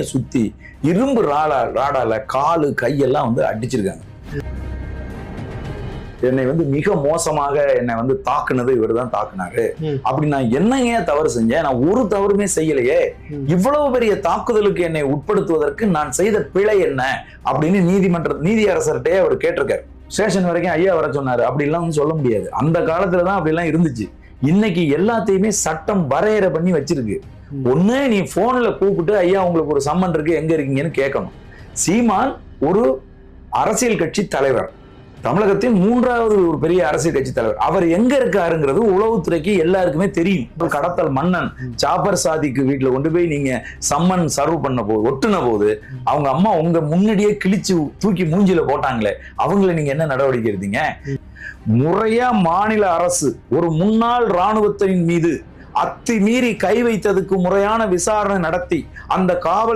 சுத்தி இரும்பு ராடால காலு கையெல்லாம் அடிச்சிருக்காங்க. என்னை மிக மோசமாக என்னை தாக்குனது இவர்தான் தாக்குனாரு. அப்படி நான் என்னங்க தவறு செஞ்சேன்? நான் ஒரு தவறுமே செய்யலையே. இவ்வளவு பெரிய தாக்குதலுக்கு என்னை உட்படுத்துவதற்கு நான் செய்த பிழை என்ன அப்படின்னு நீதி அரசர்கிட்டே அவர் கேட்டிருக்காரு. ஸ்டேஷன் வரைக்கும் ஐயா வர சொன்னாரு. அப்படி எல்லாம் சொல்ல முடியாது. அந்த காலத்துலதான் அப்படி எல்லாம் இருந்துச்சு. இன்னைக்கு எல்லாத்தையுமே சட்டம் வரையறை பண்ணி வச்சிருக்கு. ஒண்ணு நீ போன்ல கூப்பிட்டு ஐயா உங்களுக்கு ஒரு சம்மன் இருக்கு, எங்க இருக்கீங்கன்னு கேட்கணும். சீமான் ஒரு அரசியல் கட்சி தலைவர், தமிழகத்தின் 3வது ஒரு பெரிய அரசியல் கட்சி தலைவர். அவர் எங்க இருக்காருங்கிறது உளவுத்துறைக்கு எல்லாருக்குமே தெரியும். கடத்தல் மன்னன் ஜாபர் சாதிக்கு வீட்டுல கொண்டு போய் நீங்க சம்மன் சர்வ் பண்ண போது ஒட்டுன போது அவங்க அம்மா உங்க முன்னாடியே கிழிச்சு தூக்கி மூஞ்சில போட்டாங்களே, அவங்களை நீங்க என்ன நடவடிக்கை எடுத்தீங்க? முறையா மாநில அரசு ஒரு முன்னாள் இராணுவத்தின் மீது அத்துமீறி கை வைத்ததுக்கு முறையான விசாரணை நடத்தி அந்த காவல்